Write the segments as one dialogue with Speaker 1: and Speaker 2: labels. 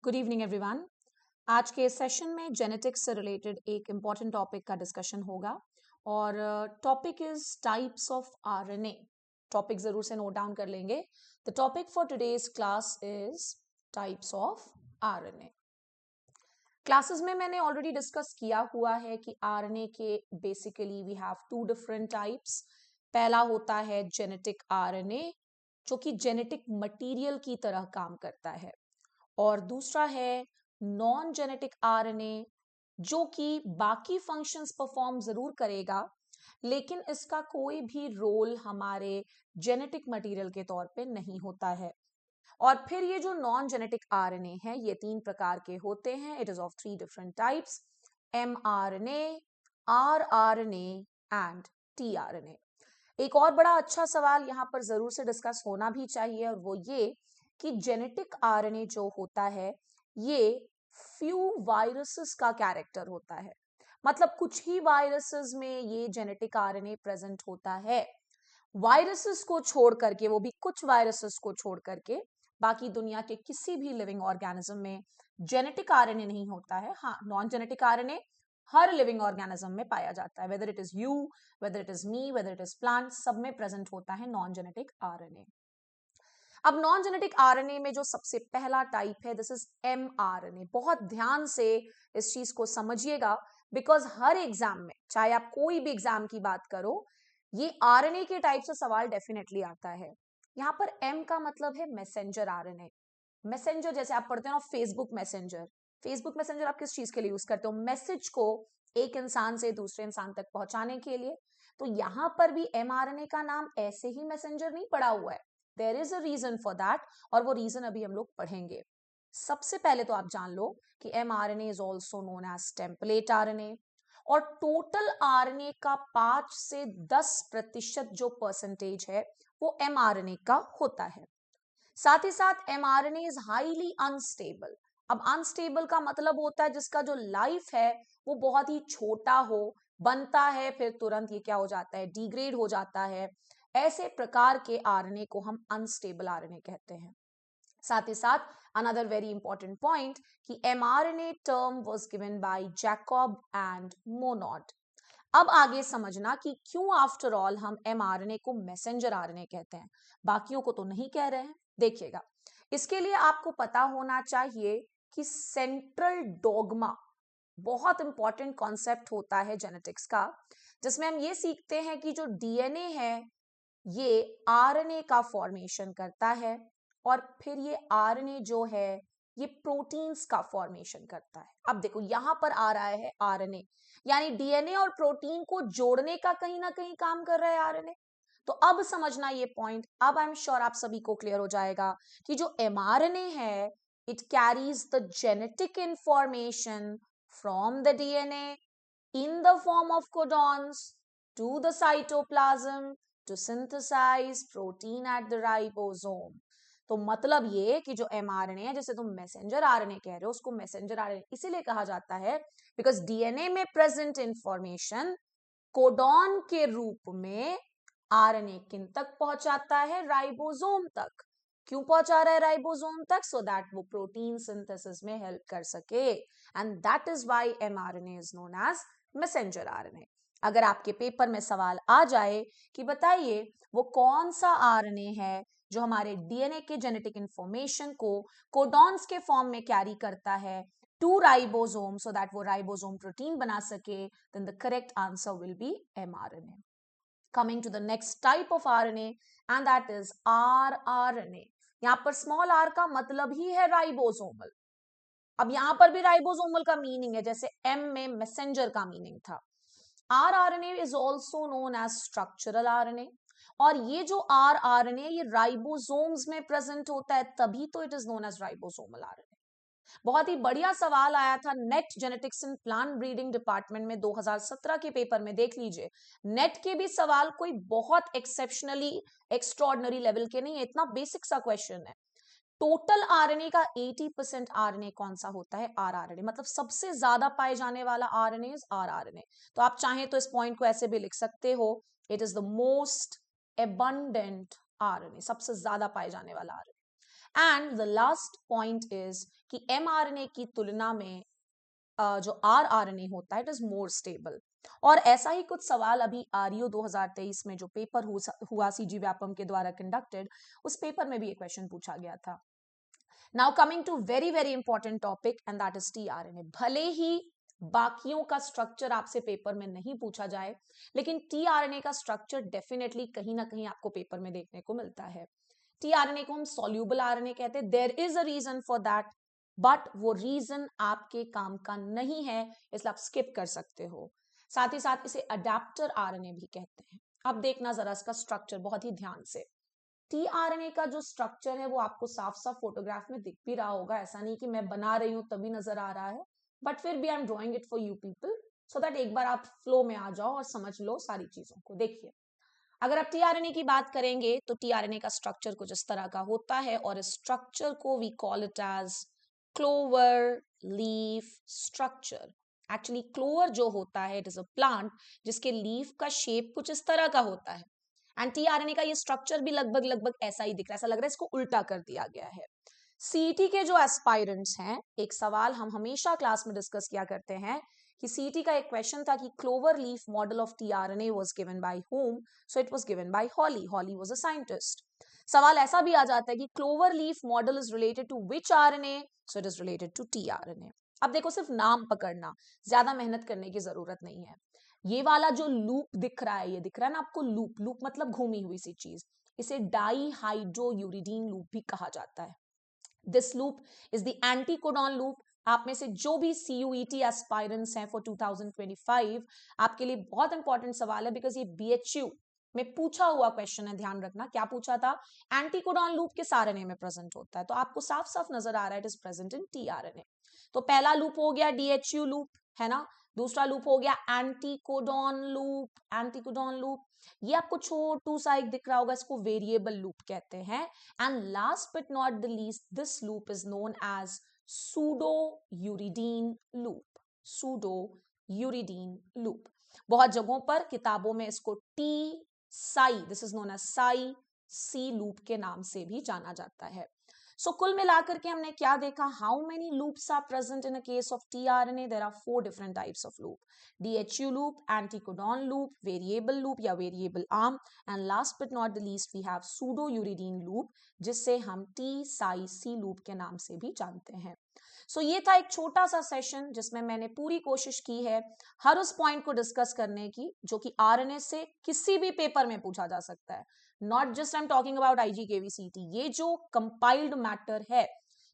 Speaker 1: Good evening everyone. आज के session में जेनेटिक्स से रिलेटेड एक इम्पॉर्टेंट टॉपिक का डिस्कशन होगा और topic is types of RNA. Topic जरूर से नोट डाउन कर लेंगे। The topic for today's class is types of RNA. Classes में मैंने ऑलरेडी डिस्कस किया हुआ है कि आरएनए के basically we have two different types. पहला होता है जेनेटिक आरएनए जो कि जेनेटिक मटेरियल की तरह काम करता है, और दूसरा है नॉन जेनेटिक आरएनए जो कि बाकी फंक्शंस परफॉर्म जरूर करेगा लेकिन इसका कोई भी रोल हमारे जेनेटिक मटेरियल के तौर पे नहीं होता है। और फिर ये जो नॉन जेनेटिक आरएनए है ये 3 प्रकार के होते हैं। It is of 3 different types: mRNA, rRNA and tRNA। एक और बड़ा अच्छा सवाल यहाँ पर जरूर से डिस्कस होना भी चाहिए और वो ये कि जेनेटिक आरएनए जो होता है ये फ्यू वायरसेस का कैरेक्टर होता है। मतलब कुछ ही वायरसेस में ये जेनेटिक आरएनए प्रेजेंट होता है। वायरसेस को छोड़ करके, वो भी कुछ वायरसेस को छोड़ करके, बाकी दुनिया के किसी भी लिविंग ऑर्गेनिज्म में जेनेटिक आरएनए नहीं होता है। हाँ, नॉन जेनेटिक आरएनए हर लिविंग ऑर्गेनिज्म में पाया जाता है, whether it is you, whether it is me, whether it is plant, सब में प्रेजेंट होता है नॉन जेनेटिक आरएनए। अब नॉन जेनेटिक आरएनए में जो सबसे पहला टाइप है दिस इज mRNA। बहुत ध्यान से इस चीज को समझिएगा बिकॉज हर एग्जाम में, चाहे आप कोई भी एग्जाम की बात करो, ये आरएनए के टाइप से सवाल डेफिनेटली आता है। यहाँ पर M का मतलब है मैसेंजर आरएनए। मैसेंजर जैसे आप पढ़ते हो ना फेसबुक मैसेंजर, फेसबुक मैसेंजर आप किस चीज के लिए यूज करते हो? मैसेज को एक इंसान से दूसरे इंसान तक पहुंचाने के लिए। तो यहां पर भी mRNA का नाम ऐसे ही मैसेंजर नहीं पड़ा हुआ है, there is a reason for that, और वो रीजन अभी हम लोग पढ़ेंगे। सबसे पहले तो आप जान लो कि mRNA is also known as template RNA, और टोटल आरएनए का 5 से 10% जो परसेंटेज है वो mRNA का होता है। साथ ही साथ mRNA इज हाईली अनस्टेबल। अब अनस्टेबल का मतलब होता है जिसका जो लाइफ है वो बहुत ही छोटा हो, बनता है फिर तुरंत ये क्या हो जाता है, डिग्रेड हो जाता है। ऐसे प्रकार के आरएनए को हम अनस्टेबल आरएनए कहते हैं। साथ ही साथ अनदर वेरी इंपॉर्टेंट पॉइंट कि mRNA term was given bye Jacob and Monod. अब आगे समझना कि क्यों आफ्टर ऑल हम mRNA को मैसेंजर आरएनए कहते हैं, बाकियों को तो नहीं कह रहे हैं। देखिएगा, इसके लिए आपको पता होना चाहिए कि सेंट्रल डोगमा बहुत इंपॉर्टेंट कॉन्सेप्ट होता है जेनेटिक्स का, जिसमें हम ये सीखते हैं कि जो डीएनए है ये आरएनए का फॉर्मेशन करता है, और फिर ये आरएनए जो है ये प्रोटीन्स का फॉर्मेशन करता है। अब देखो यहां पर आ रहा है आरएनए, यानी डीएनए और प्रोटीन को जोड़ने का कहीं ना कहीं काम कर रहा है आरएनए। तो अब समझना ये पॉइंट, अब आई एम श्योर आप सभी को क्लियर हो जाएगा कि जो एमआरएनए है it carries the genetic information from the DNA in the form of codons to the cytoplasm to synthesize protein at the ribosome। तो मतलब ये कि जो mRNA है, जैसे तुम मैसेंजर आरएनए कह रहे हो, उसको मैसेंजर आरएनए इसीलिए कहा जाता है बिकॉज डीएनए में प्रेजेंट इंफॉर्मेशन कोडॉन के रूप में आरएनए किन तक पहुंचाता है? राइबोसोम तक। क्यों पहुंचा रहा है राइबोसोम तक? सो दैट वो प्रोटीन सिंथेसिस में हेल्प कर सके, and that is why mRNA is known as messenger RNA. अगर आपके पेपर में सवाल आ जाए कि बताइए वो कौन सा आरएनए है जो हमारे डीएनए के जेनेटिक इंफॉर्मेशन को कोडॉन्स के फॉर्म में कैरी करता है टू राइबोसोम सो दैट वो राइबोसोम प्रोटीन बना सके, then the correct answer will be mRNA। Coming to the next type of RNA and that is rRNA। यहां पर स्मॉल r का मतलब ही है राइबोसोमल। अब यहां पर भी राइबोसोमल का मीनिंग है, जैसे M में मैसेंजर का मीनिंग था। rRNA is also known as structural RNA, और ये जो rRNA ये राइबोसोम्स में प्रेजेंट होता है तभी तो it is known as ribosomal RNA। बहुत ही बढ़िया सवाल आया था NET genetics in plant breeding department में 2017 के पेपर में, देख लीजिए। नेट के भी सवाल कोई बहुत एक्सेप्शनली एक्स्ट्रॉर्डनरी लेवल के नहीं है, इतना बेसिक सा क्वेश्चन है। टोटल आरएनए का 80% आरएनए कौन सा होता है? आरआरएनए। मतलब सबसे ज्यादा पाए जाने वाला आरएनए इज आरआरएनए। तो आप चाहें तो इस पॉइंट को ऐसे भी लिख सकते हो, it is the most abundant RNA, सबसे ज्यादा पाए जाने वाला RNA. And the last point is कि mRNA की तुलना में जो rRNA होता है इट इज मोर स्टेबल। और ऐसा ही कुछ सवाल अभी आरयू 2023 में जो पेपर हुआ सीजी व्यापम के द्वारा कंडक्टेड, उस पेपर में भी एक क्वेश्चन पूछा गया था। Now coming to very very important topic and that is tRNA. भले ही बाकियों का स्ट्रक्चर आपसे पेपर में नहीं पूछा जाए, लेकिन टीआरएनए का स्ट्रक्चर डेफिनेटली कहीं ना कहीं आपको पेपर में देखने को मिलता है। टीआरएनए को हम सॉल्यूबल आरएनए कहते हैं। There is a reason for that, but वो रीजन आपके काम का नहीं है, इसलिए आप स्किप कर सकते हो। साथ ही साथ इसे अडेप्टर आरएनए भी कहते हैं। अब देखना जरा इसका स्ट्रक्चर बहुत ही ध्यान से। टीआरएनए का जो स्ट्रक्चर है वो आपको साफ साफ फोटोग्राफ में दिख भी रहा होगा, ऐसा नहीं कि मैं बना रही हूं तभी नजर आ रहा है, बट फिर भी I am drawing it for you people so that एक बार आप फ्लो में आ जाओ और समझ लो सारी चीजों को। देखिए, अगर आप टीआरएनए की बात करेंगे तो टीआरएनए का स्ट्रक्चर कुछ इस तरह का होता है, और इस स्ट्रक्चर को we call it as clover leaf structure. Actually clover जो होता है इट इज अ प्लांट जिसके लीफ का शेप कुछ इस तरह का होता है, एंड टीआरएनए का ये स्ट्रक्चर भी लगभग लगभग ऐसा ही दिख रहा है, ऐसा लग रहा है इसको उल्टा कर दिया गया है। सीईटी के जो एस्पायरेंट्स हैं, एक सवाल हम हमेशा क्लास में डिस्कस किया करते हैं कि सीईटी का एक क्वेश्चन था कि clover leaf model of tRNA was given by whom, so it was given by Holley. Holley was a scientist. सवाल ऐसा भी आ जाता है कि clover leaf model is related to which RNA, so it is related to tRNA. अब देखो, सिर्फ नाम पकड़ना, ज्यादा मेहनत करने की जरूरत नहीं है। ये वाला जो लूप दिख रहा है, ये दिख रहा है ना आपको, लूप, लूप मतलब घूमी हुई सी चीज, इसे डाईहाइड्रोयूरिडीन लूप भी कहा जाता है। This loop is the anticodon loop. आप में से जो भी सीयूईटी एस्पायरेंट्स हैं फॉर 2025, आपके लिए बहुत इंपॉर्टेंट सवाल है, बिकॉज ये बीएचयू में पूछा हुआ क्वेश्चन है। ध्यान रखना क्या पूछा था, एंटीकोडॉन लूप किस आरएनए में प्रेजेंट होता है, तो आपको साफ साफ नजर आ रहा है it is present in tRNA. तो पहला लूप हो गया डीएचयू लूप, है ना। दूसरा लूप हो गया एंटीकोडॉन लूप। एंटीकोडॉन लूप ये आपको छोटू सा एक दिख रहा होगा, इसको वेरिएबल लूप कहते हैं। And last but not the least, this loop is known as pseudo uridine loop. Pseudo uridine loop. बहुत जगहों पर किताबों में इसको T psi, this is known as psi C loop के नाम से भी जाना जाता है। सो कुल मिलाकर के हमने क्या देखा, how many loops are present in a case of tRNA? There are 4 different types of loop, DHU loop, anticodon loop, variable loop या variable arm, and last but not the least we have pseudo uridine loop, जिससे हम T Sai C loop के नाम से भी जानते हैं। सो ये था एक छोटा सा सेशन जिसमें मैंने पूरी कोशिश की है हर उस पॉइंट को डिस्कस करने की जो कि आरएनए से किसी भी पेपर में पूछा जा सकता है। Not just I am talking about IGKVCT, ये जो कंपाइल्ड मैटर है,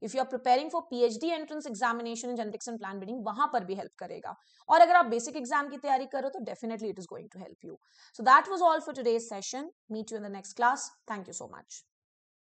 Speaker 1: if you are preparing for PhD entrance examination in genetics and plant breeding, वहां पर भी हेल्प करेगा। और अगर आप बेसिक एग्जाम की तैयारी करो तो definitely it is going to help you. So that was all for today's session. Meet you in the next class. Thank you so much.